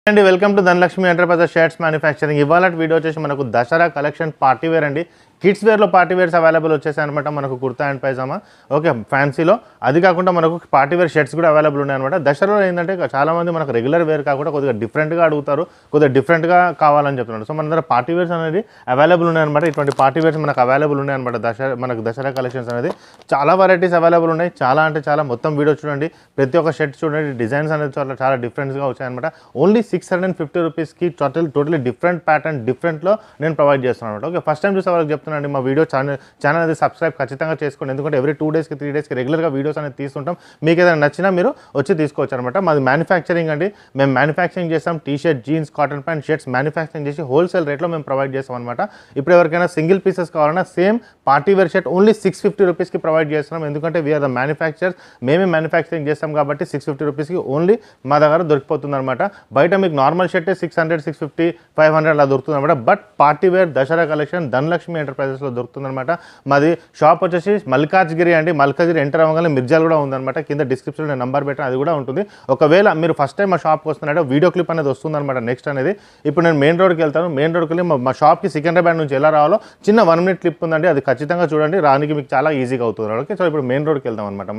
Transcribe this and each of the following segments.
అండి welcome to Dhanalakshmi enterprises shirts manufacturing. ఇవాళ video వచ్చేసి మనకు దసరా కలెక్షన్ పార్టీ వేర్ అండి. కిడ్స్ వేర్లో పార్టీ వేర్స్ అవైలబుల్ వచ్చేసాయి అనమాట. మనకు కుర్తా అండ్ పైజామా ఓకే ఫ్యాన్సీలో, అది కాకుండా మనకు పార్టీ వేర్ షర్ట్స్ కూడా అవైలబుల్ ఉన్నాయి అనమాట. దసరాలో ఏంటంటే చాలామంది మనకు రెగ్యులర్ వేర్ కాకుండా కొద్దిగా డిఫరెంట్గా అడుగుతారు, కొద్దిగా డిఫరెంట్గా కావాలని చెప్తున్నారు. సో మన దగ్గర పార్టీ వేర్స్ అనేది అవైలబుల్ ఉన్నాయన్నమాట. ఇటువంటి పార్టీ వేర్స్ మనకు అవైలబుల్ ఉన్నాయన్నమాట. మనకు దసరా కలెక్షన్స్ అనేది చాలా వెరైటీస్ అవైలబుల్ ఉన్నాయి. చాలా అంటే చాలా, మొత్తం వీడియో చూడండి, ప్రతి ఒక్క షర్ట్ చూడండి, డిజైన్స్ అనేది చాలా డిఫరెంట్గా వచ్చాయన్నమాట. ఓన్లీ 650 రూపీస్కి టోటలీ డిఫరెంట్ ప్యాటర్న్ డిఫరెంట్లో నేను ప్రొవైడ్ చేస్తున్నాను అనమాట. ఓకే, ఫస్ట్ టైం చూసే వాళ్ళకి చెప్తున్నాను, మా వీడియో ఛానల్ అనేది సబ్స్క్రైబ్ ఖచ్చితంగా చేసుకోండి. ఎందుకంటే ఎవ్రీ 2 డేస్కి 3 డేస్కి రెగ్యులర్గా వీడియోస్ అనేది తీస్తుంటాం. మీకు ఏదైనా నచ్చినా మీరు వచ్చి తీసుకోవచ్చు అనమాట. మాది మ్యానుఫ్యాక్చరింగ్ అండి. మేము మ్యానుఫ్యాక్చరింగ్ చేస్తాం. T shirt, jeans, cotton pant, shirts manufacturing చేసి హోల్సేల్ రేట్లో మేము ప్రొవైడ్ చేస్తాం అనమాట. ఇప్పుడు ఎవరికైనా సింగిల్ పీసెస్ కావాలన్నా same party wear shirt only 650 రూపీస్కి ప్రొవైడ్ చేస్తున్నాం. ఎందుకంటే వీఆర్ ద మ్యానుఫ్యాక్చరర్స్, మేమే మ్యానుఫ్యాక్చరింగ్ చేస్తాం కాబట్టి 650 రూపీస్కి ఓన్లీ మా దగ్గర దొరికిపోతుంది అనమాట. బయట మీకు నార్మల్ షర్టే 600, 650, 500 అలా దొరుకుతుంది అనమాట. But party wear Dasara collection Dhanalakshmi ఎంటర్ప్రైజెస్లో దొరుకుతుంది అనమాట. మాది షాప్ వచ్చేసి మల్కాజ్గిరి అండి. మల్కాజ్గిరి ఎంటర్ అవ్వగానే మిర్జాల్గూడ ఉందన్నమాట. కింద డిస్క్రిప్షన్లో నేను నంబర్ పెట్టాను, అది కూడా ఉంటుంది. ఒకవేళ మీరు ఫస్ట్ టైం మా షాప్కి వస్తున్నాడో వీడియో క్లిప్ అనేది వస్తుందన్నమాట. నెక్స్ట్ అనేది ఇప్పుడు నేను మెయిన్ రోడ్కి వెళ్తాను. మెయిన్ రోడ్కి వెళ్ళి మా షాప్కి సికింద్రాబాద్ నుంచి ఎలా రావాలో చిన్న 1 మినిట్ క్లిప్ ఉందండి, అది ఖచ్చితంగా చూడండి, రానికి మీకు చాలా ఈజీగా అవుతుంది. ఓకే, సో ఇప్పుడు మెయిన్ రోడ్కి వెళ్దాం అనమాట.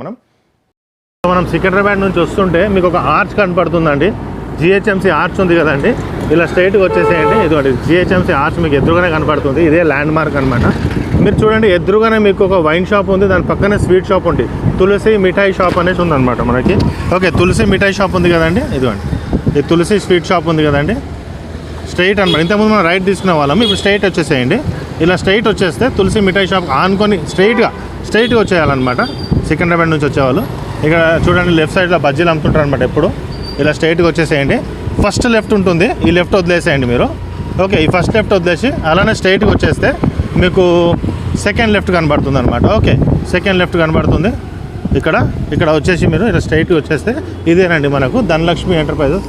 మనం సికింద్రాబాద్ నుంచి వస్తుంటే మీకు ఒక ఆర్చ్ కనపడుతుందండి. జిహెచ్ఎంసీ ఆర్చ్ ఉంది కదండి, ఇలా స్ట్రైట్గా వచ్చేసేయండి. ఇదిగోండి జిహెచ్ఎంసీ ఆర్చ్ మీకు ఎదురుగానే కనపడుతుంది. ఇదే ల్యాండ్ మార్క్ అనమాట. మీరు చూడండి, ఎదురుగానే మీకు ఒక వైన్ షాప్ ఉంది, దాని పక్కనే స్వీట్ షాప్ ఉంది. తులసి మిఠాయి షాప్ అనేసి ఉందన్నమాట మనకి. ఓకే, తులసి మిఠాయి షాప్ ఉంది కదండి, ఇదిగోండి ఈ తులసి స్వీట్ షాప్ ఉంది కదండి. స్ట్రైట్ అనమాట. ఇంతకుముందు మనం రైట్ తీసుకునే వాళ్ళం, ఇప్పుడు స్ట్రైట్ వచ్చేసేయండి. ఇలా స్ట్రైట్ వచ్చేస్తే తులసి మిఠాయి షాప్ ఆనుకొని స్ట్రైట్గా వచ్చేయాలన్నమాట. సికింద్రాబాద్ నుంచి వచ్చేవాళ్ళు ఇక్కడ చూడండి, లెఫ్ట్ సైడ్లో బజ్జీలు అమ్ముతుంటారు అనమాట. ఎప్పుడు ఇలా స్ట్రైట్గా వచ్చేసేయండి. ఫస్ట్ లెఫ్ట్ ఉంటుంది, ఈ లెఫ్ట్ వదిలేసేయండి మీరు. ఓకే, ఈ ఫస్ట్ లెఫ్ట్ వదిలేసి అలానే స్ట్రైట్గా వచ్చేస్తే మీకు సెకండ్ లెఫ్ట్ కనబడుతుంది అనమాట. ఓకే, సెకండ్ లెఫ్ట్ కనబడుతుంది. ఇక్కడ వచ్చేసి మీరు ఇలా స్ట్రైట్గా వచ్చేస్తే ఇదేనండి మనకు ధనలక్ష్మి ఎంటర్ప్రైజెస్.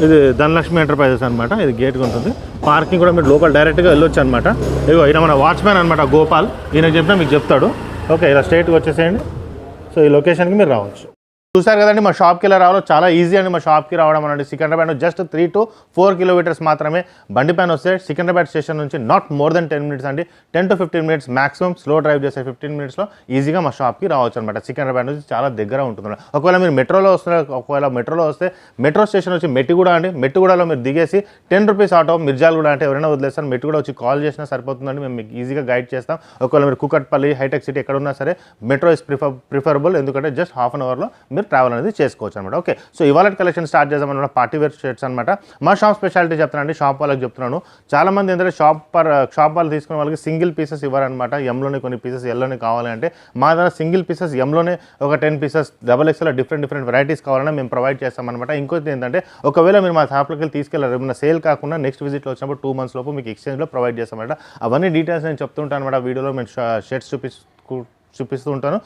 ఇది ధనలక్ష్మి ఎంటర్ప్రైజెస్ అనమాట. ఇది గేట్గా ఉంటుంది. పార్కింగ్ కూడా మీరు లోపల డైరెక్ట్గా వెళ్ళొచ్చు అనమాట. ఇదిగో ఈయన మన వాచ్మ్యాన్ అనమాట, గోపాల్. ఈయనకు చెప్పినా మీకు చెప్తాడు. ఓకే, ఇలా స్ట్రైట్గా వచ్చేసేయండి. సో ఈ లొకేషన్కి మీరు రావచ్చు. చూసారు కదండి, మా షాప్కి ఎలా రావాలో చాలా ఈజీ అండి. మా షాప్కి రావడం అనేది సికింద్రాబాద్ జస్ట్ 3 to 4 కిలోమీటర్స్ మాత్రమే బండి పైన వస్తే సికింద్రాబాద్ స్టేషన్ నుంచి నాట్ మోర్ దెన్ 10 మినిట్స్ అండి. 10 to 15 minutes maximum. Slow drive చేస్తే 15 మినిట్స్లో ఈజీగా మా షాప్కి రావచ్చు అనమాట. సికింద్రాబాద్ నుంచి చాలా దగ్గర ఉంటుంది. ఒకవేళ మీరు మెట్రోలో వస్తే మెట్రో స్టేషన్ వచ్చి మెట్టిగూడ అండి. మెట్టిగూడలో మీరు దిగేసి 10 రూపీస్ ఆటో మిర్జాల్గూడ అంటే ఎవరైనా వదిలేస్తారు. మెట్టిగూడ వచ్చి కాల్ చేసినా సరిపోతుందండి, మేము మీకు ఈజీగా గైడ్ చేస్తాం. ఒకవేళ మీరు కుకట్పల్లి, హైటెక్ సిటీ ఎక్కడ ఉన్నా సరే మెట్రో ఇస్ ప్రిఫరబుల్. ఎందుకంటే జస్ట్ ½ an hourలో మీరు ట్రావెల్ అనేది చేసుకోవచ్చు అనమాట. ఓకే, సో ఇవాళ కలెక్షన్ స్టార్ట్ చేద్దామన్నమాట. పార్టీ వేర్ షర్ట్స్ అనమాట. మా షాప్ స్పెషాలిటీ చెప్తానండి, షాప్ వాళ్ళకి చెప్తున్నాను. చాలామంది ఏంటంటే షాప్ వాళ్ళు తీసుకునే వాళ్ళకి సింగిల్ పీసెస్ ఇవ్వరనమాట. ఎంలోనే కొన్ని పీసెస్ ఎల్లోనే కావాలంటే మా దగ్గర సింగిల్ పీసెస్ ఎంలోనే ఒక 10 పీసెస్ XXL డిఫరెంట్ వెరైటీస్ కావాలన్నా మేము ప్రొవైడ్ చేస్తామన్నమాట. ఇంకోటి ఏంటంటే ఒకవేళ మీరు మా షాప్లోకి వెళ్ళి తీసుకెళ్ళారు, ఏమైనా సేల్ కాకుండా నెక్స్ట్ విజిట్లో వచ్చినప్పుడు 2 months లోపు మీకు ఎక్స్చేంజ్లో ప్రొవైడ్ చేస్తామన్నమాట. అవన్నీ డీటెయిల్స్ నేను చెప్తుంటాను అనమాట. వీడియోలో మేము షర్ట్స్ చూపిస్తూ ఉంటాను,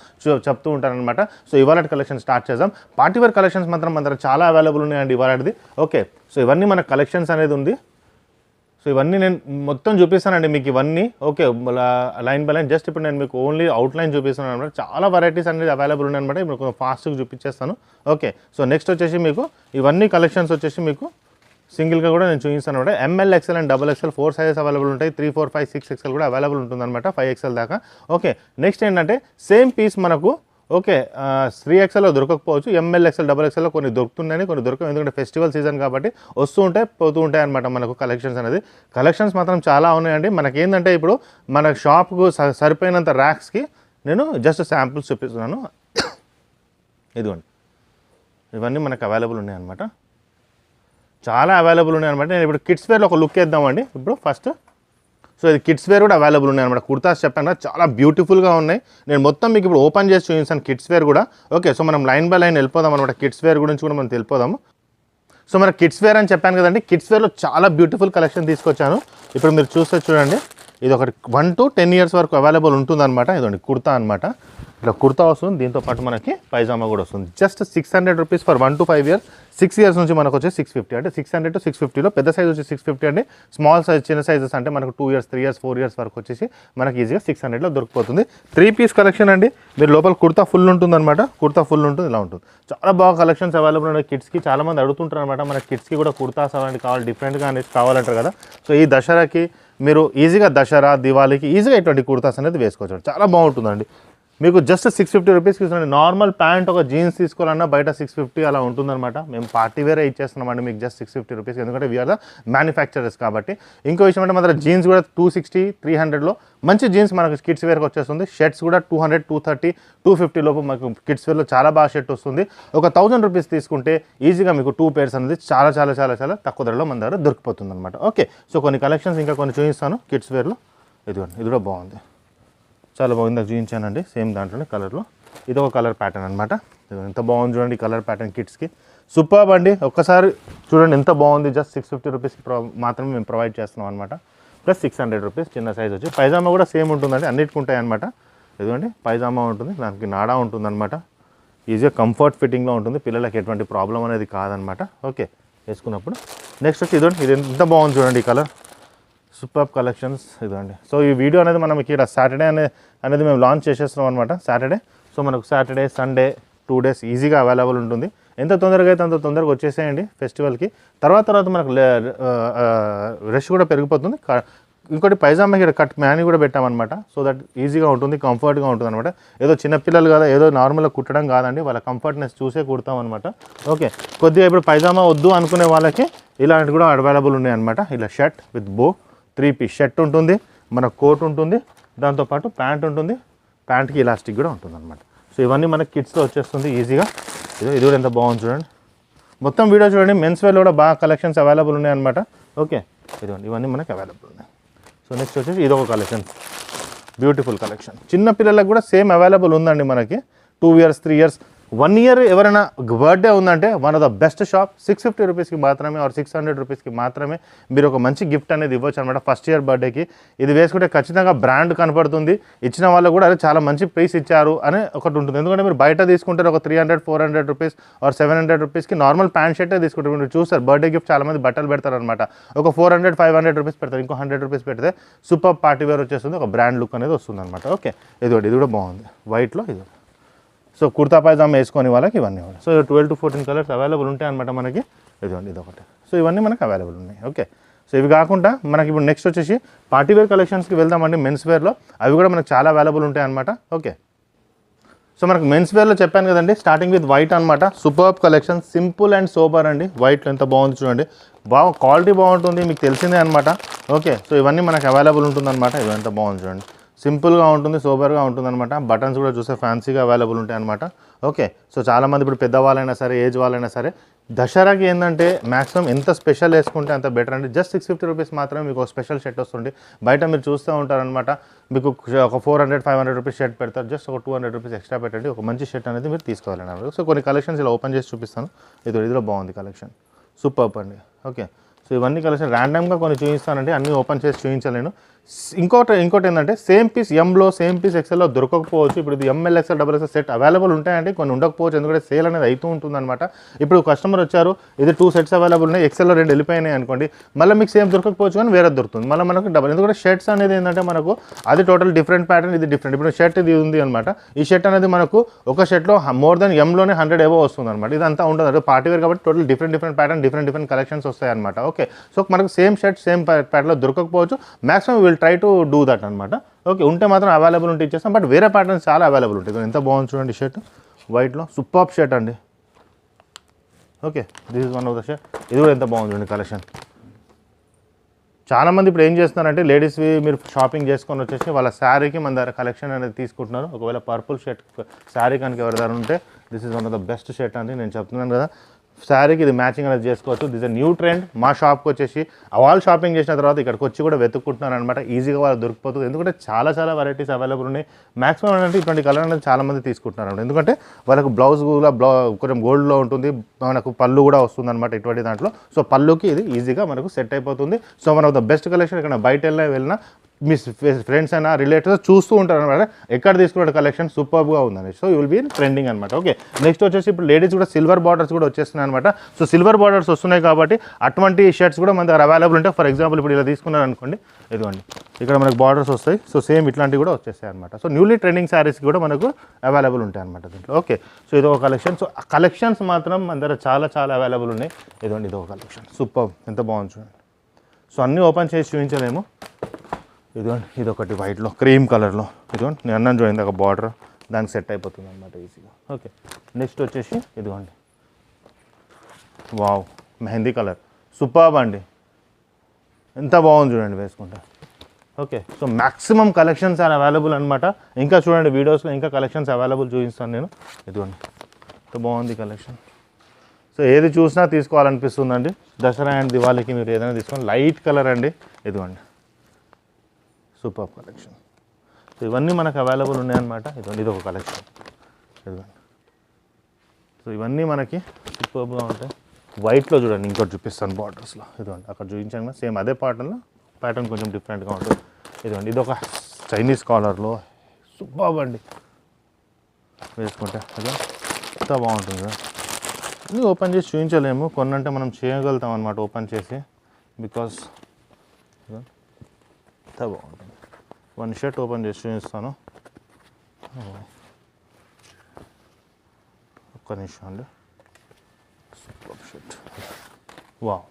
చెప్తూ ఉంటాను అనమాట. సో ఇవాళ కలెక్షన్ స్టార్ట్ చేద్దాం. పార్టీ వేర్ కలెక్షన్స్ మాత్రం మన దగ్గర చాలా అవైలబుల్ ఉన్నాయండి ఇవాళది. ఓకే, సో ఇవన్నీ మన కలెక్షన్స్ అనేది ఉంది. సో ఇవన్నీ నేను మొత్తం చూపిస్తానండి మీకు ఇవన్నీ. Okay, line by line. Just ఇప్పుడు నేను మీకు ఓన్లీ అవుట్లైన్ చూపిస్తున్నాను అనమాట. చాలా వెరైటీస్ అనేది అవైలబుల్ ఉన్నాయన్నమాట. ఇప్పుడు కొంచెం ఫాస్ట్గా చూపించేస్తాను. ఓకే, సో నెక్స్ట్ వచ్చేసి మీకు ఇవన్నీ కలెక్షన్స్ వచ్చేసి మీకు సింగిల్గా కూడా నేను చూపిస్తాను అనమాట. ML, XL and XXL 4 sizes available ఉంటాయి. 3, 4, 5, 6 XL కూడా అవైలబుల్ ఉంటుందన్నమాట. 5 XL దాకా. ఓకే, నెక్స్ట్ ఏంటంటే సేమ్ పీస్ మనకు ఓకే 3 XLలో దొరకకపోవచ్చు. ML, XL, XXLలో కొన్ని దొరుకుతున్నాయని, కొన్ని దొరకవు. ఎందుకంటే ఫెస్టివల్ సీజన్ కాబట్టి వస్తూ ఉంటాయి, పోతూ ఉంటాయి అనమాట. మనకు కలెక్షన్స్ మాత్రం చాలా ఉన్నాయండి. మనకేంటంటే ఇప్పుడు మన షాప్కు సరిపోయినంత ర్యాక్స్కి నేను జస్ట్ శాంపుల్స్ చూపిస్తున్నాను. ఇదిగోండి, ఇవన్నీ మనకు అవైలబుల్ ఉన్నాయి అనమాట. చాలా అవైలబుల్ ఉన్నాయి అనమాట. నేను ఇప్పుడు కిడ్స్ వేర్లో ఒక లుక్ వేద్దామండి ఇప్పుడు ఫస్ట్. సో ఇది కిడ్స్ వేర్ కూడా అవైలబుల్ ఉన్నాయి అనమాట. కుర్తాస్ చెప్పాను కదా, చాలా బ్యూటిఫుల్గా ఉన్నాయి. నేను మొత్తం మీకు ఇప్పుడు ఓపెన్ చేసి చూపిస్తాను కిడ్స్ వేర్ కూడా. ఓకే, సో మనం లైన్ బై లైన్ వెళ్ళిపోదాం అనమాట. కిడ్స్ వేర్ గురించి కూడా మనం తెలిపోదాము. సో మన కిడ్స్ వేర్ అని చెప్పాను కదండి, కిడ్స్ వేర్లో చాలా బ్యూటిఫుల్ కలెక్షన్ తీసుకొచ్చాను. ఇప్పుడు మీరు చూస్తే చూడండి, ఇది ఒకటి 1 to 10 years వరకు అవైలబుల్ ఉంటుందన్నమాట. ఇదండి కుర్తా అనమాట. ఇట్లా కుర్తా వస్తుంది, దీంతో పాటు మనకి పైజామా కూడా వస్తుంది. Just 600 rupees for 1 to 5 years. 6 years నుంచి మనకు వచ్చి 650, అంటే 600 to 650లో పెద్ద సైజ్ వచ్చి 650 అండి. స్మాల్ సైజ్ చిన్న సైజెస్ అంటే మనకు 2 years 3 years 4 years వరకు వచ్చేసి మనకి ఈజీగా 600లో దొరికిపోతుంది. 3 piece కలెక్షన్ అండి. మీరు లోపల కుర్తా ఫుల్ ఉంటుందన్నమాట. కుర్తా ఫుల్ ఉంటుంది, ఇలా ఉంటుంది. చాలా బాగా కలెక్షన్స్ అవైలబుల్ ఉన్నాయి కిడ్స్కి. చాలామంది అడుగుతుంటారు అనమాట, మన కిడ్స్కి కూడా కుర్తాస్ అలాంటివి కావాలి, డిఫరెంట్గా అనేది కావాలంటారు కదా. సో ఈ దసరాకి మీరు ఈజీగా దసరా దివాళీకి ఈజీగా ఇటువంటి కుర్తాస్ అనేది వేసుకోవచ్చు. చాలా బాగుంటుందండి. మీకు జస్ట్ 650 రూపీస్కి ఇస్తుంది. నార్మల్ ప్యాంట్ ఒక జీన్స్ తీసుకోవాలన్నా బయట 650 అలా ఉంటుందన్నమాట. మేము పార్టీ వేరే ఇచ్చేస్తున్నామండి మీకు జస్ట్ 650 రూపీస్కి, ఎందుకంటే వీఆర్ ద మ్యానుఫ్యాక్చరర్స్ కాబట్టి. ఇంకో విషయం అంటే మన జీన్స్ కూడా 260 300లో మంచి జీన్స్ మనకు కిడ్స్ వేర్కి వచ్చేస్తుంది. షర్ట్స్ కూడా 200 230 250 లోపు మనకు కిడ్స్ వేర్లో చాలా బాగా షర్ట్ వస్తుంది. ఒక 1000 రూపీస్ తీసుకుంటే ఈజీగా మీకు 2 pairs అనేది చాలా చాలా చాలా చాలా తక్కువ ధరలో మన దగ్గర దొరికిపోతుంది అనమాట. ఓకే, సో కొన్ని కలెక్షన్స్ ఇంకా కొన్ని చూపిస్తాను కిడ్స్ వేర్లో. ఇదిగోండి, ఇది కూడా బాగుంది, చాలా బాగుంది. చూపించానండి సేమ్ దాంట్లోనే కలర్లో. ఇది ఒక కలర్ ప్యాటర్న్ అనమాట. ఎంత బాగుంది చూడండి, కలర్ ప్యాటర్న్ కిడ్స్కి సూపర్బ్ అండి. ఒక్కసారి చూడండి ఎంత బాగుంది. జస్ట్ 650 రూపీస్కి మాత్రమే మేము ప్రొవైడ్ చేస్తున్నాం అనమాట. ప్లస్ 600 రూపీస్ చిన్న సైజ్ వచ్చి. పైజామా కూడా సేమ్ ఉంటుందండి, అన్నిటికి ఉంటాయి అనమాట. ఇదిగోండి పైజామా ఉంటుంది, దానికి నాడా ఉంటుందన్నమాట. ఈజీగా కంఫర్ట్ ఫిట్టింగ్లో ఉంటుంది, పిల్లలకి ఎటువంటి ప్రాబ్లం అనేది కాదనమాట. ఓకే, వేసుకున్నప్పుడు. నెక్స్ట్ వచ్చి ఇదిగోండి, ఇది ఎంత బాగుంది చూడండి ఈ కలర్. సూపర్ కలెక్షన్స్ ఇదండి. సో ఈ వీడియో అనేది మనం ఇక్కడ సాటర్డే అనేది మేము లాంచ్ చేసేస్తున్నాం అనమాట. సాటర్డే, సో మనకు సాటర్డే సండే 2 days ఈజీగా అవైలబుల్ ఉంటుంది. ఎంత తొందరగా అయితే అంత తొందరగా వచ్చేసేయండి ఫెస్టివల్కి. తర్వాత మనకు రష్ కూడా పెరిగిపోతుంది. ఇంకోటి పైజామా ఇక్కడ కట్ మ్యాని కూడా పెట్టామన్నమాట. సో దట్ ఈజీగా ఉంటుంది, కంఫర్ట్గా ఉంటుంది అనమాట. ఏదో చిన్నపిల్లలు కదా, ఏదో నార్మల్గా కుట్టడం కాదండి, వాళ్ళ కంఫర్ట్నెస్ చూసే కుడతాం అనమాట. ఓకే, కొద్దిగా ఇప్పుడు పైజామా వద్దు అనుకునే వాళ్ళకి ఇలాంటివి కూడా అవైలబుల్ ఉన్నాయి అనమాట. ఇలా షర్ట్ విత్ బో 3 piece షర్ట్ ఉంటుంది, మన కోట్ ఉంటుంది, దాంతోపాటు ప్యాంట్ ఉంటుంది, ప్యాంట్కి ఇలాస్టిక్ కూడా ఉంటుంది అనమాట. సో ఇవన్నీ మనకి కిడ్స్లో వచ్చేస్తుంది ఈజీగా. ఇది కూడా ఎంత బాగుంది చూడండి. మొత్తం వీడియో చూడండి. మెన్స్ వేర్లో కూడా బాగా కలెక్షన్స్ అవైలబుల్ ఉన్నాయి అనమాట. ఓకే, ఇవన్నీ మనకి అవైలబుల్ ఉన్నాయి. సో నెక్స్ట్ వచ్చేసి ఇదొక కలెక్షన్, బ్యూటిఫుల్ కలెక్షన్. చిన్న పిల్లలకు కూడా సేమ్ అవైలబుల్ ఉందండి మనకి. 2 years 3 years 1 year ఎవరైనా బర్త్డే ఉందంటే one of the best shop. 650 రూపీస్కి మాత్రమే ఆర్ 600 రూపీస్కి మాత్రమే మీరు ఒక మంచి గిఫ్ట్ అనేది ఇవ్వచ్చు అనమాట ఫస్ట్ ఇయర్ బర్త్డేకి. ఇది వేసుకుంటే ఖచ్చితంగా బ్రాండ్ కనపడుతుంది. ఇచ్చిన వాళ్ళు కూడా అది చాలా మంచి ప్రైస్ ఇచ్చారు అని ఒకటి ఉంటుంది. ఎందుకంటే మీరు బయట తీసుకుంటారు ఒక 300 400 రూపీస్ ఆర్ 700 రూపీస్కి నార్మల్ ప్యాంట్ షర్టే తీసుకుంటారు. మీరు చూస్తారు బర్త్డే గిఫ్ట్ చాలామంది బట్టలు పెడతారు అనమాట. ఒక 400 500 రూపీస్ పెడతారు, ఇంకో 100 రూపీస్ పెడితే సూపర్ పార్టీ వేర్ వచ్చేస్తుంది, ఒక బ్రాండ్ లుక్ అనేది వస్తుంది అనమాట. ఓకే, ఇది కూడా బాగుంది వైట్లో. ఇది సో కుర్తా పైజామా వేసుకొని వాళ్ళకి ఇవన్నీ. సో 12 to 14 కలర్స్ అవైలబుల్ ఉంటాయి అనమాట మనకి. ఇదొకటి. సో ఇవన్నీ మనకు అవైలబుల్ ఉన్నాయి. ఓకే, సో ఇవి కాకుండా మనకి ఇప్పుడు నెక్స్ట్ వచ్చేసి పార్టీవేర్ కలెక్షన్స్కి వెళ్దామండి. మెన్స్ వేర్లో అవి కూడా మనకు చాలా అవైలబుల్ ఉంటాయి అనమాట. ఓకే, సో మనకు మెన్స్ వేర్లో చెప్పాను కదండి, స్టార్టింగ్ విత్ వైట్ అనమాట. Superb collection, simple and sober అండి. వైట్లో ఎంత బాగుంది చూడండి, బాగా క్వాలిటీ బాగుంటుంది, మీకు తెలిసిందే అనమాట. ఓకే, సో ఇవన్నీ మనకు అవైలబుల్ ఉంటుంది అనమాట. ఇవి ఎంత బాగుంది చూడండి, సింపుల్గా ఉంటుంది, సోబర్గా ఉంటుంది అనమాట. బటన్స్ కూడా చూస్తే ఫ్యాన్సీగా అవైలబుల్ ఉంటాయి అనమాట. ఓకే, సో చాలామంది ఇప్పుడు పెద్దవాళ్ళైనా సరే ఏజ్ వాళ్ళైనా సరే దసరాకి ఏంటంటే మ్యాక్సిమం ఎంత స్పెషల్ వేసుకుంటే అంత బెటర్ అండి. జస్ట్ 650 రూపీస్ మాత్రమే మీకు ఒక స్పెషల్ షర్ట్ వస్తుంది. బయట మీరు చూస్తూ ఉంటారనమాట, మీకు ఒక 400 500 రూపీస్ షర్ట్ పెడతారు. జస్ట్ ఒక 200 రూపీస్ ఎక్స్ట్రా పెట్టండి, ఒక మంచి షర్ట్ అనేది మీరు తీసుకోవాలన్నారు. సో కొన్ని కలెక్షన్స్ ఇలా ఓపెన్ చేసి చూపిస్తాను. ఇదిలో బాగుంది కలెక్షన్, సూపర్ అండి. ఓకే, సో ఇవన్నీ కలెక్షన్ ర్యాండమ్గా కొన్ని చూపిస్తానండి, అన్నీ ఓపెన్ చేసి చూపించలేను. ఇంకోటి ఏంటంటే సేమ్ పీస్ ఎంలో సేమ్ పీస్ ఎక్సెల్లో దొరకకపోవచ్చు. ఇప్పుడు ఇది ML XL double XL set available ఉంటాయండి, కొన్ని ఉండకపోవచ్చు, ఎందుకంటే సేల్ అనేది అవుతూ ఉంటుంది అనమాట. ఇప్పుడు కస్టమర్ వచ్చారు, ఇది 2 sets అవైలబుల్ ఉన్నాయి, ఎక్సెల్లో 2 వెళ్ళిపోయినాయి అనుకోండి, మళ్ళీ మీకు సేమ్ దొరకకపోవచ్చు కానీ వేరే దొరుకుతుంది, మళ్ళీ మనకు డబుల్. ఎందుకంటే షర్ట్స్ అనేది ఏంటంటే మనకు అది టోటల్ డిఫరెంట్ ప్యాటర్న్, ఇది డిఫరెంట్. ఇప్పుడు షర్ట్ ఇది ఉంది అనమాట, ఈ షర్ట్ అనేది మనకు ఒక షర్ట్లో మోర్ దెన్ ఎంలోనే 100 ఎబో వస్తుంది అనమాట. ఇదంతా ఉంటుంది అంటే పార్టీ వేర్ కాబట్టి total different pattern, different collections వస్తాయి అనమాట. ఓకే, సో మనకు సేమ్ షర్ట్ సేమ్ ప్యాటర్న్లో దొరకకపోవచ్చు, maximum will try to do that అనమాట. ఓకే, ఉంటే మాత్రం అవైలబుల్ ఉంటే ఇచ్చేస్తాం, బట్ వేరే ప్యాటర్న్స్ చాలా అవైలబుల్ ఉంటాయి. ఎంత బాగుంది చూడండి షర్ట్, వైట్లో సూపర్ షర్ట్ అండి. Okay, this is one of the shirt. ఇది కూడా ఎంత బాగుంది చూడండి కలెక్షన్. చాలామంది ఇప్పుడు ఏం చేస్తున్నారంటే లేడీస్వి మీరు షాపింగ్ చేసుకొని వచ్చేసి వాళ్ళ శారీకి మన దగ్గర కలెక్షన్ అనేది తీసుకుంటున్నారు. ఒకవేళ పర్పుల్ షర్ట్ శారీ కనుక ఎవరి దగ్గర ఉంటే this is one of the best shirt అని నేను చెప్తున్నాను కదా. శారీకి ఇది మ్యాచింగ్ అనేది చేసుకోవచ్చు. This is new trend. మా షాప్కి వచ్చేసి వాళ్ళు షాపింగ్ చేసిన తర్వాత ఇక్కడికి వచ్చి కూడా వెతుక్కుంటున్నారు అనమాట. ఈజీగా వాళ్ళు దొరికిపోతుంది, ఎందుకంటే చాలా వెరైటీస్ అవైలబుల్ ఉన్నాయి. మ్యాక్సిమం అంటే ఇటువంటి కలర్ అనేది చాలామంది తీసుకుంటున్నారు అనమాట, ఎందుకంటే వాళ్ళకు బ్లౌజ్ కూడా కొంచెం గోల్డ్లో ఉంటుంది, మనకు పళ్ళు కూడా వస్తుంది అనమాట ఇటువంటి దాంట్లో. సో పళ్ళుకి ఇది ఈజీగా మనకు సెట్ అయిపోతుంది. So one of the best collection. ఇక్కడ బయట వెళ్ళినా మీ ఫ్రెండ్స్ అయినా రిలేటివ్స్ చూస్తూ ఉంటారు అనమాట, ఎక్కడ తీసుకున్న కలెక్షన్ సూపర్గా ఉందని. So you will be trending అనమాట. ఓకే, నెక్స్ట్ వచ్చేసి ఇప్పుడు లేడీస్ కూడా సిల్వర్ బార్డర్స్ కూడా వచ్చేస్తున్నాయి అనమాట. సో సిల్వర్ బార్డర్స్ వస్తున్నాయి కాబట్టి అటువంటి షర్ట్స్ కూడా మన దగ్గర అవైలబుల్ ఉంటాయి. ఫర్ ఎగ్జాంపుల్ ఇప్పుడు ఇలా తీసుకున్నారు అనుకోండి, ఇదిగోండి ఇక్కడ మనకు బార్డర్స్ వస్తాయి. సో సేమ్ ఇట్లాంటివి కూడా వచ్చేస్తాయి అనమాట. సో న్యూలీ ట్రెండింగ్ శారీస్ కూడా మనకు అవైలబుల్ ఉంటాయి అనమాట దీంట్లో. ఓకే, సో ఇది ఒక కలెక్షన్. సో కలెక్షన్స్ మాత్రం మన దగ్గర చాలా చాలా అవైలబుల్ ఉన్నాయి. ఇదిగోండి ఇది ఒక కలెక్షన్, సూపర్, ఎంత బాగుంది చూడండి. సో అన్నీ ఓపెన్ చేసి చూపించలేము. ఇదిగోండి ఇది ఒకటి వైట్లో క్రీమ్ కలర్లో, ఇదిగోండి నేను అన్నం చూడండి ఒక బార్డర్ దానికి సెట్ అయిపోతుంది అనమాట ఈజీగా. ఓకే, నెక్స్ట్ వచ్చేసి ఇదిగోండి వావ్ మెహందీ కలర్, సూపర్బ్ అండి, ఎంత బాగుంది చూడండి వేసుకుంటా. Okay, so maximum collections are available అనమాట. ఇంకా చూడండి వీడియోస్లో ఇంకా కలెక్షన్స్ అవైలబుల్ చూపిస్తాను నేను. ఇదిగోండి ఎంత బాగుంది కలెక్షన్. సో ఏది చూసినా తీసుకోవాలనిపిస్తుందండి. దసరా అండ్ దివాళీకి మీరు ఏదైనా తీసుకోండి. లైట్ కలర్ అండి, ఇదిగోండి సూపర్ కలెక్షన్. సో ఇవన్నీ మనకు అవైలబుల్ ఉన్నాయన్నమాట. ఇదిగోండి ఇది ఒక కలెక్షన్, ఇదిగోండి. సో ఇవన్నీ మనకి సూపర్గా ఉంటాయి. వైట్లో చూడండి ఇంకోటి చూపిస్తాను బార్డర్స్లో, ఇదిగోండి అక్కడ చూపించాను సేమ్ అదే ప్యాటర్న్ కొంచెం డిఫరెంట్గా ఉంటుంది. ఇదిగోండి ఇది ఒక చైనీస్ కాలర్లో సూపర్బ్ అండి, వేసుకుంటే అదే ఎంత బాగుంటుంది కదా. అన్నీ ఓపెన్ చేసి చూపించలేము, కొన్నంటే మనం చేయగలుగుతాం అనమాట ఓపెన్ చేసి, బికాస్ ఎంత బాగుంటుంది. వన్ షర్ట్ ఓపెన్ చేసి చూపిస్తాను, ఒక్క నిమిషం అండి. సూపర్ షర్ట్, వావ్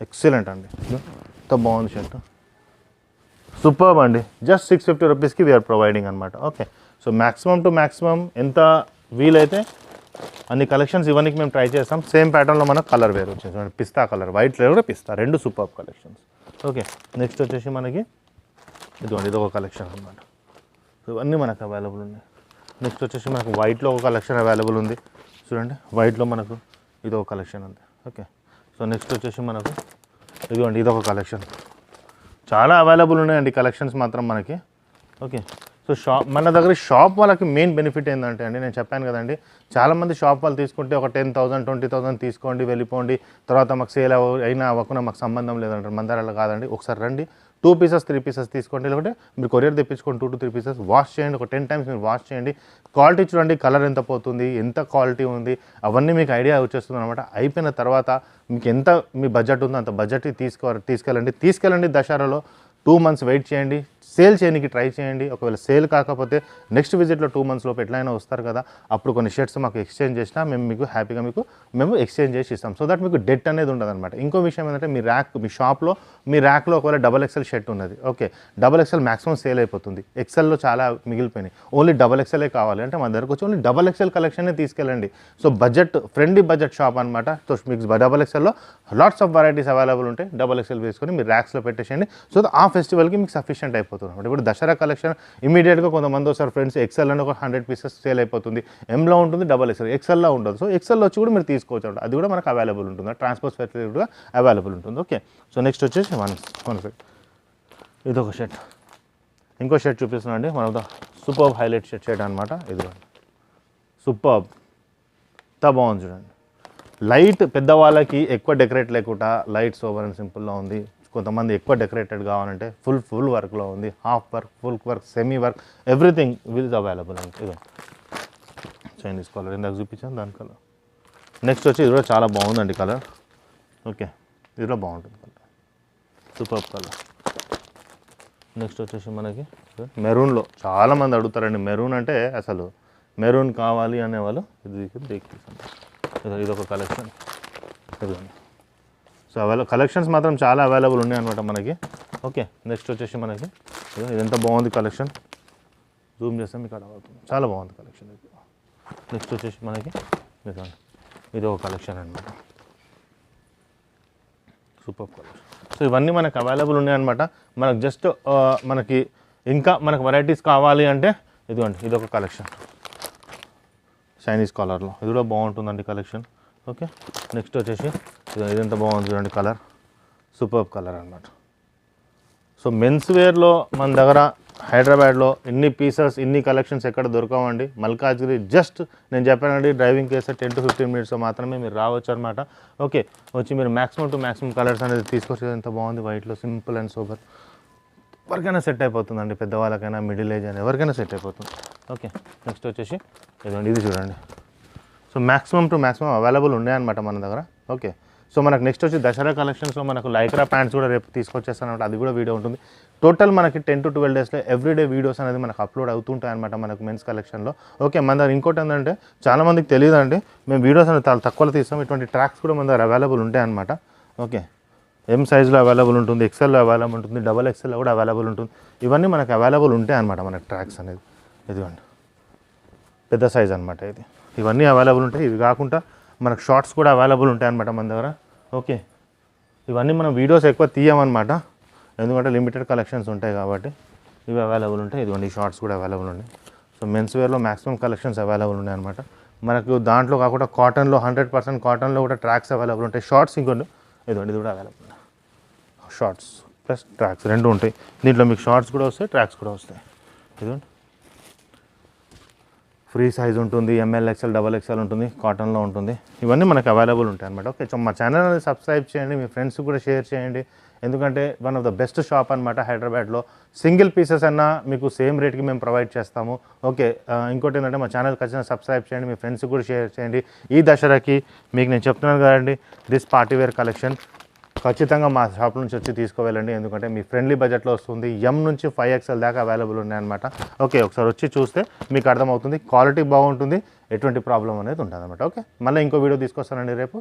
ఎక్సలెంట్ అండి, ఎంత బాగుంది షర్ట్, సూపర్బ్ అండి. జస్ట్ 650 రూపీస్కి వీఆర్ ప్రొవైడింగ్ అనమాట. Okay, so maximum to maximum ఎంత వీలైతే అన్ని కలెక్షన్స్ ఇవన్నీ మేము ట్రై చేస్తాం. సేమ్ ప్యాటర్న్లో మనకు కలర్ వేరు వచ్చేసి పిస్తా కలర్, వైట్ కలర్ కూడా పిస్తా, రెండు సూపర్బ్ కలెక్షన్స్. ఓకే, నెక్స్ట్ వచ్చేసి మనకి ఇదిగోండి ఇది ఒక కలెక్షన్ అనమాట. సో ఇవన్నీ మనకు అవైలబుల్ ఉన్నాయి. నెక్స్ట్ వచ్చేసి మనకు వైట్లో ఒక కలెక్షన్ అవైలబుల్ ఉంది చూడండి, వైట్లో మనకు ఇది ఒక కలెక్షన్ ఉంది. ఓకే, సో నెక్స్ట్ వచ్చేసి మనకు ఇదిగోండి ఇది ఒక కలెక్షన్. చాలా అవైలబుల్ ఉన్నాయండి కలెక్షన్స్ మాత్రం మనకి. ఓకే, సో మన దగ్గర షాప్ వాళ్ళకి మెయిన్ బెనిఫిట్ ఏంటంటే అండి, నేను చెప్పాను కదండి, చాలామంది షాప్ వాళ్ళు తీసుకుంటే ఒక 10,000 20,000 తీసుకోండి వెళ్ళిపోండి, తర్వాత మాకు సేల్ అయినా అవ్వకుండా మాకు సంబంధం లేదంటారు. మన దగ్గర కాదండి, ఒకసారి రండి 2 పీసెస్ 3 పీసెస్ తీసుకోండి, లేకపోతే మీరు కొరియర్ తెప్పించుకోండి 2 to 3 పీసెస్ వాష్ చేయండి, ఒక 10 times మీరు వాష్ చేయండి. క్వాలిటీ చూడండి, కలర్ ఎంత పోతుంది, ఎంత క్వాలిటీ ఉంది, అవన్నీ మీకు ఐడియా వచ్చేస్తుంది అనమాట. అయిపోయిన తర్వాత మీకు ఎంత మీ బడ్జెట్ ఉందో అంత బడ్జెట్ తీసుకెళ్ళండి. దసరాలో 2 months వెయిట్ చేయండి, సేల్ చేయడానికి ట్రై చేయండి. ఒకవేళ సేల్ కాకపోతే నెక్స్ట్ విజిట్లో 2 months లోపు ఎట్లయినా వస్తారు కదా, అప్పుడు కొన్ని షర్ట్స్ మాకు ఎక్స్చేంజ్ చేసినా మేము మీకు హ్యాపీగా మేము ఎక్స్చేంజ్ చేసి ఇస్తాం. సో దట్ మీకు డెట్ అనేది ఉండదు అనమాట. ఇంకో విషయం ఏంటంటే మీ షాప్లో మీ ర్యాక్లో ఒకవేళ XXL షర్ట్ ఉన్నది, ఓకే XXL మ్యాక్సిమం సేల్ అయిపోతుంది, ఎక్సెల్లో చాలా మిగిలిపోయినాయి, ఓన్లీ XXL కావాలి అంటే మన దగ్గరకు వచ్చి ఓన్లీ XXL కలెక్షనే తీసుకెళ్ళండి. సో ఫ్రెండ్లీ బడ్జెట్ షాప్ అనమాట. సో మీకు XXLలో లాట్స్ ఆఫ్ వెరైటీస్ అవైలబుల్ ఉంటాయి. XXL వేసుకొని మీరు ర్యాక్స్లో పెట్టేసేయండి. సో ఆ ఫెస్టివల్కి మీకు సఫిషియంట్ అయిపోతుంది. ఇప్పుడు దసరా కలెక్షన్ ఇమీడియట్గా కొంతమంది వస్తారు ఫ్రెండ్స్, ఎక్సెల్ అని ఒక 100 పీసెస్ సేల్ అయిపోతుంది, ఎంలో ఉంటుంది, XXL ఎక్సెల్లో ఉండదు. సో ఎక్సెల్ వచ్చి కూడా మీరు తీసుకోవచ్చు, అది కూడా మనకు అవైలబుల్ ఉంటుంది, ట్రాన్స్పోర్ట్ ఫెసిలిటీ కూడా అవైలబుల్ ఉంటుంది. ఓకే, సో నెక్స్ట్ వచ్చేసి వన్ ఇది ఒక షర్ట్, ఇంకో షర్ట్ చూపిస్తున్నాను అండి, మన సూపర్బ్ హైలైట్ షర్ట్ అనమాట. ఇది సూపర్బ్, ఎంత బాగుంది చూడండి. లైట్ పెద్దవాళ్ళకి ఎక్కువ డెకరేట్ లేకుండా లైట్ సోబర్ అండ్ సింపుల్లో ఉంది. కొంతమంది ఎక్కువ డెకరేటెడ్ కావాలంటే ఫుల్ వర్క్లో ఉంది, half work, full work, semi work, everything will available అండి. ఇది చైనీస్ కలర్ ఇందాక చూపించాను దాని కలర్. నెక్స్ట్ వచ్చి ఇది కూడా చాలా బాగుందండి కలర్. ఓకే, ఇది కూడా బాగుంటుంది కలర్, సూపర్ కలర్. నెక్స్ట్ వచ్చేసి మనకి మెరూన్లో చాలామంది అడుగుతారండి, మెరూన్ అంటే అసలు మెరూన్ కావాలి అనేవాళ్ళు ఇది ఒక కలెక్షన్. ఇదిగోండి, సో కలెక్షన్స్ మాత్రం చాలా అవైలబుల్ ఉన్నాయి అనమాట మనకి. ఓకే, నెక్స్ట్ వచ్చేసి మనకి ఇదంతా బాగుంది కలెక్షన్, జూమ్ చేస్తే మీకు అక్కడ అవుతుంది, చాలా బాగుంది కలెక్షన్. నెక్స్ట్ వచ్చేసి మనకి ఇది ఒక కలెక్షన్ అనమాట, సూపర్ కలెక్షన్. సో ఇవన్నీ మనకు అవైలబుల్ ఉన్నాయన్నమాట. మనకు జస్ట్ ఇంకా మనకు వెరైటీస్ కావాలి అంటే ఇదిగోండి ఇది ఒక కలెక్షన్ చైనీస్ కలర్లో, ఇది కూడా బాగుంటుందండి కలెక్షన్. ఓకే, నెక్స్ట్ వచ్చేసి ఇదంతా బాగుంది చూడండి కలర్, సూపర్ కలర్ అనమాట. సో మెన్స్ వేర్లో మన దగ్గర హైదరాబాద్లో ఇన్ని పీసెస్ ఇన్ని కలెక్షన్స్ ఎక్కడ దొరకవండి. మల్కాజ్గిరి జస్ట్ నేను చెప్పానండి, డ్రైవింగ్ చేస్తే 10 to 15 minutes మాత్రమే మీరు రావచ్చు అనమాట. ఓకే, వచ్చి మీరు మ్యాక్సిమం టు మ్యాక్సిమం కలర్స్ అనేది తీసుకొచ్చి ఎంత బాగుంది వైట్లో, సింపుల్ అండ్ సూపర్, ఎవరికైనా సెట్ అయిపోతుందండి, పెద్దవాళ్ళకైనా మిడిల్ ఏజ్ అయినా ఎవరికైనా సెట్ అయిపోతుంది. ఓకే, నెక్స్ట్ వచ్చేసి ఇదండి, ఇది చూడండి. So maximum to maximum available ఉన్నాయన్నమాట మన దగ్గర. ఓకే, సో మనకు నెక్స్ట్ వచ్చి దసరా కలెక్షన్స్లో మనకు లైక్రా ప్యాంట్స్ కూడా రేపు తీసుకొచ్చేస్తానమాట, అది కూడా వీడియో ఉంటుంది. టోటల్ మనకి 10 to 12 డేస్లో ఎవ్రీడే వీడియోస్ అనేది మనకు అప్లోడ్ అవుతుంటాయి అనమాట మనకు మెన్స్ కలెక్షన్లో. ఓకే, మన దగ్గర ఇంకోటి ఏంటంటే చాలామందికి తెలియదు అండి, మేము వీడియోస్ అనేది చాలా తక్కువలో తీస్తాం. ఇటువంటి ట్రాక్స్ కూడా మన దగ్గర అవైలబుల్ ఉంటాయి అనమాట. ఓకే, ఎం సైజ్లో అవైలబుల్ ఉంటుంది, ఎక్సెల్లో అవైలబుల్ ఉంటుంది, డబల్ ఎక్సెల్లో కూడా అవైలబుల్ ఉంటుంది. ఇవన్నీ మనకు అవైలబుల్ ఉంటాయి అనమాట మనకు ట్రాక్స్ అనేది. ఇదిగోండి పెద్ద సైజ్ అనమాట ఇది, ఇవన్నీ అవైలబుల్ ఉంటాయి. ఇవి కాకుండా మనకు షార్ట్స్ కూడా అవైలబుల్ ఉంటాయి అనమాట మన దగ్గర. ఓకే, ఇవన్నీ మనం వీడియోస్ ఎక్కువ తీయమన్నమాట, ఎందుకంటే లిమిటెడ్ కలెక్షన్స్ ఉంటాయి కాబట్టి. ఇవి అవైలబుల్ ఉంటాయి. ఇదిగోండి ఈ షార్ట్స్ కూడా అవైలబుల్ ఉన్నాయి. సో మెన్స్ వేర్లో మ్యాక్సిమం కలెక్షన్స్ అవైలబుల్ ఉన్నాయి అనమాట మనకు. దాంట్లో కాకుండా కాటన్లో 100% కాటన్లో కూడా ట్రాక్స్ అవైలబుల్ ఉంటాయి. షార్ట్స్ ఇంకోండి, ఇదిగోండి ఇది కూడా అవైలబుల్. షార్ట్స్ ప్లస్ ట్రాక్స్ రెండు ఉంటాయి దీంట్లో. మీకు షార్ట్స్ కూడా వస్తాయి, ట్రాక్స్ కూడా వస్తాయి. ఇదిగోండి ఫ్రీ సైజ్ ఉంటుంది, ఎంఎల్ ఎక్స్ఎల్ డబల్ ఎక్స్ఎల్ ఉంటుంది, కాటన్లో ఉంటుంది. ఇవన్నీ మనకు అవైలబుల్ ఉంటాయి అనమాట. ఓకే, సో మా ఛానల్ అనేది సబ్స్క్రైబ్ చేయండి, మీ ఫ్రెండ్స్ కూడా షేర్ చేయండి, ఎందుకంటే one of the best shop అనమాట హైదరాబాద్లో. సింగిల్ పీసెస్ అన్నా మీకు సేమ్ రేట్కి మేము ప్రొవైడ్ చేస్తాము. ఓకే, ఇంకోటి ఏంటంటే మా ఛానల్ ఖచ్చితంగా సబ్స్క్రైబ్ చేయండి, మీ ఫ్రెండ్స్కి కూడా షేర్ చేయండి. ఈ దసరాకి మీకు నేను చెప్తున్నాను కదండి, దిస్ పార్టీవేర్ కలెక్షన్ ఖచ్చితంగా మా షాప్ నుంచి వచ్చి తీసుకువెళ్ళండి, ఎందుకంటే మీ ఫ్రెండ్లీ బడ్జెట్లో వస్తుంది. ఎం నుంచి 5XL దాకా అవైలబుల్ ఉన్నాయన్నమాట. ఓకే, ఒకసారి వచ్చి చూస్తే మీకు అర్థమవుతుంది, క్వాలిటీ బాగుంటుంది, ఎటువంటి ప్రాబ్లం అనేది ఉంటుంది అనమాట. ఓకే, మళ్ళీ ఇంకో వీడియో తీసుకొస్తానండి రేపు.